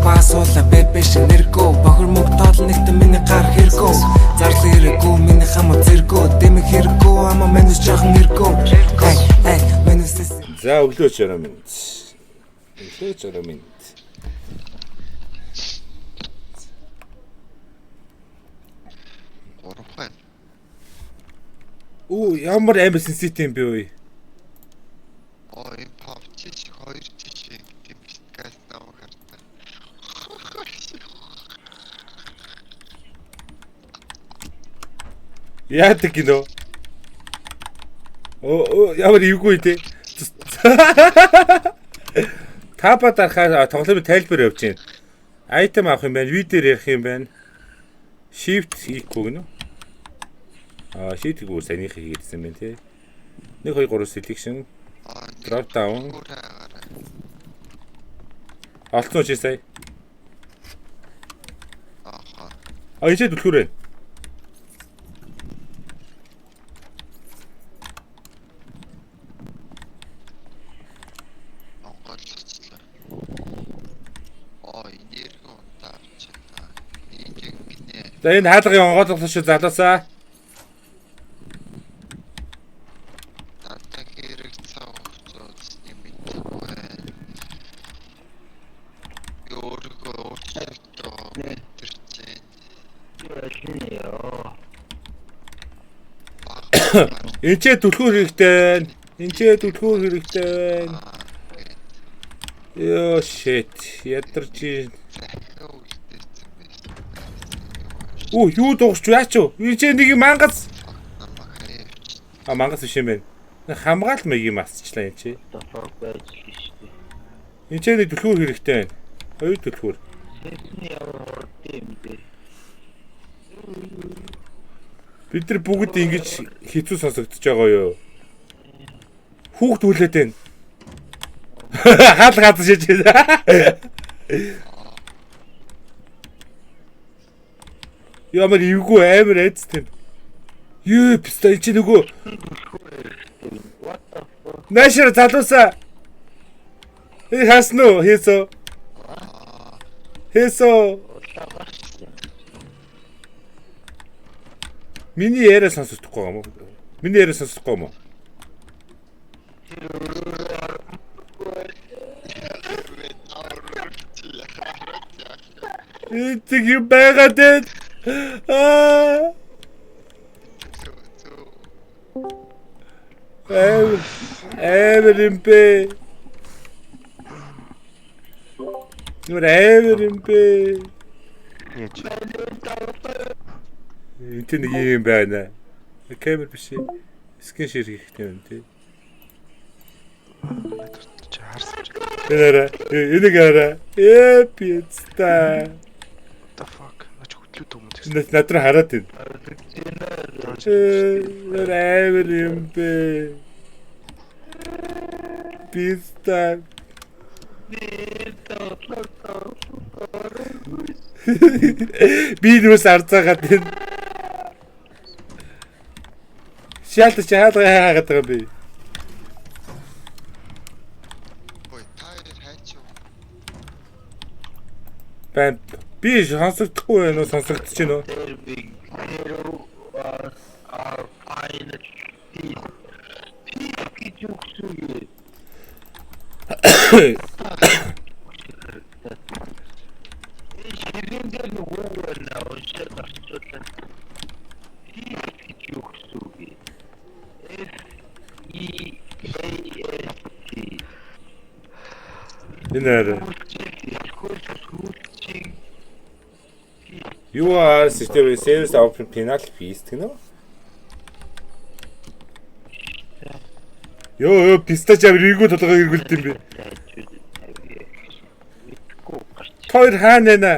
пасуула бэбэш нэргөө бохор мөнгө тоолногт миний гар хэрэггүй зарлаг хэрэггүй миний хамаа зэргөө дэмэг хэрэггүй ама манайс жоохон хэрэггүй ай манайс за өглөө чараа минь өглөө чараа минь Орхон. Оо ямар амар сенситив юм бэ вэ? Ой, павчич 2 жишээ тийм подкаст авах хэрэгтэй. Яадаг гинөө? Оо ямар ивгүй те. Тапа дарахаар тоглоомын тайлбар явж байна. Айтем авах юм байна, видео ярих юм байна. Shift хийхгүй гэнэ. Shift гүр санийх хийгээдсэн байна те. 1 2 3 selection drop down. Олцсон чи сая. Аха. Ичээд бүлхүүрээ. Онголцлоо. Ой, нэргөө таарч та. Нийгэнэ. За энэ хаалгын онгойлгол шиг залуусаа. Тата хэрэг цаавч нэмэгдэхгүй. Өөргөө өөрчлөлтөө мэдэрчээ. Энчээ түлхүүр хэрэгтэй. Энчээ түлхүүр хэрэгтэй. Ёо shit. Ядарч. Оо юу дуусч яач вэ? Энчээ нэг мангас. Мангас биш юм байна. Хамгаал мэг юм асчлаа энэ чи. Энэ чи нэг түлхүүр хэрэгтэй байна. Хоёр түлхүүр. Бид нар бүгд ингэж хэцүү сонсогдож байгаа юу? Хүүхд хүлээд байна. Хаал гадаж шиж. Ямар ивгүй амар айдстай. Юу пистай чи нөгөө Нашир залуусаа. Хасна уу? Хийсо. Миний яриа сонсохгүй юм уу? Миний яриа сонсохгүй юм уу? Тэг юм байгаад байна. Everimpe. Нүр everimpe. Яач. Энд нэг юм байна. Камер биш. Скрин шэр хийхтэй юм тий. Чи харсан ч. Энийг хараа. Пицца. The fuck. Нач хөтлөд юм уу? Над руу хараад байна. Everimpe. Пицца. Би нүс арцаагаад байна. Шалт хаалга хаагаад байгаа би. Ой, тайр хайч юу? Бан би сонсогдохгүй байна уу? Сонсогдож байна уу? Энэ You are system receives open penalty fees гэнэ. Ёо пистач авиргүй толгой эргүүлт юм бэ. Тойр хаана нэ?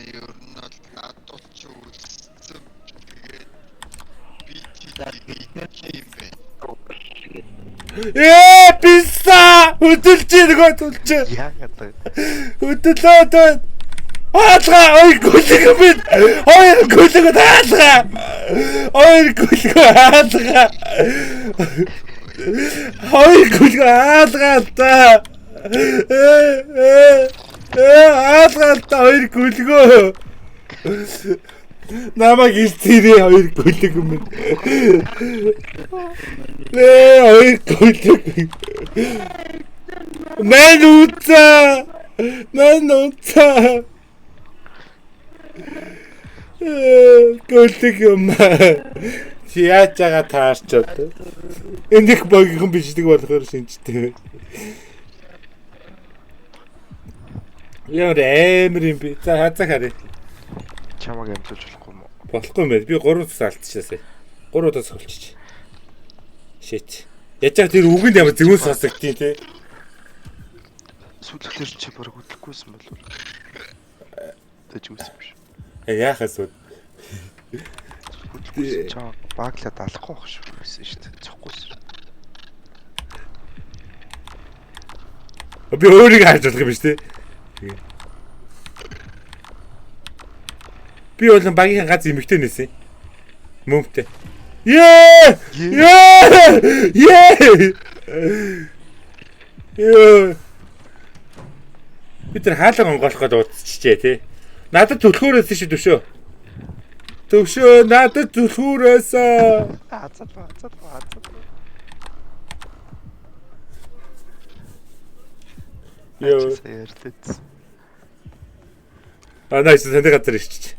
Ер нь надад ч үзсэн. Тэгээд Писта! Хөдөлж нөгөө төлж. Яагаад вэ? Хөдөлөөд. Хаалга ой гүлэг бид. Хоёр гүлэг хаалга. Хоёр гүлэг хаалга. Хоёр гүлэг хаалга та. Аалгалта хоёр гүлгөө. Намайг илтээрээ хоёр гүлэг юм. Хоёр гүлэг. Мэн үцаа. Гүлэг юм. Чи яаж байгаа таарчаад. Эндих богихон бичдэг болохоор шинжтэй. Ямар амар юм би. За хазаа харъя. Чамаг амлуулж болохгүй юм уу? Болохгүй юм байна. Би 3 тас алдчихсан. 3 тас холчих. Shit. Яаж яг тэр үгэнд ямар зөвөн сонсогдтiin те. Сүлхлэр чи бараг хөдлөхгүйсэн болов. Тэж үсэн биш. Яахаас вэ? Хөдлөхгүйсэн чам баглаад алахгүй байх шүү гэсэн шүү дээ. Цохгүйсэн. Би өөрийгөө харж болох юм биш те. Би бол багийн ганц эмэгтэй нээсэн. Мөнгөтэй. Яа! Би тэр хаалга онгоолох гээд удчихжээ тий. Надад түлхүүрээс шүү төвшөө. Төвшөө надад түлхүүрээс. Азал. Йоо. Ярьдээ. Найс таны газар ирчих.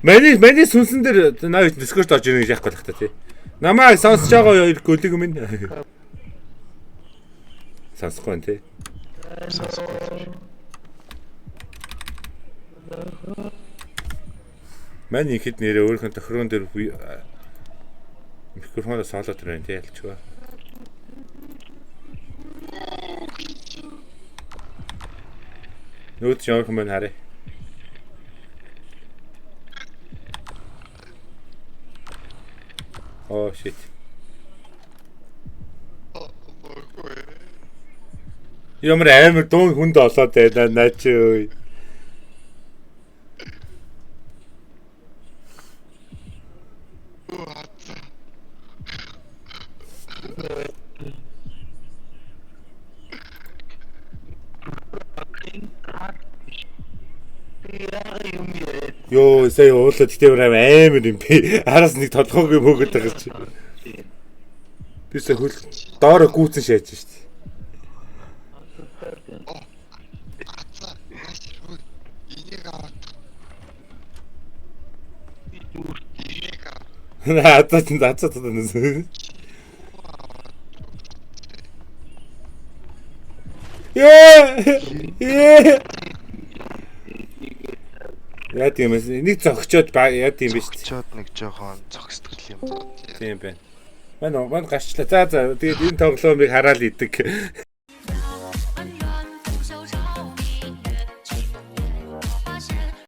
Мэний сүнсэн дээр навь дискорд орж ирэх гэж яахгүй л та тий. Намайг сонсож байгаа хоёр гүлэг минь. Сонсохгүй тий. Мэний хэд нэрээ өөрийнхөө тохирон дээр микрофоноо солоод байна тий ялчгаа. Нүүд ямар хүмүүс харъя. Oh shit. Ямар амар дуун хүнд олоод байна наа чи ơi. Йоо, сая уулаад гэтээр амар юм би. Араас нэг толгойг мөгөд байгаа чи. Би сая хөл доороо гүйцэн шааж штий. Атаа нэс. Яа тийм ээ нэг зогчоод яа тийм биш. Зогчоод нэг жоохон цог сэтгэл юм. Тийм байна. Манай гарчлаа. За тэгээд энэ тоглоомыг хараад идэг.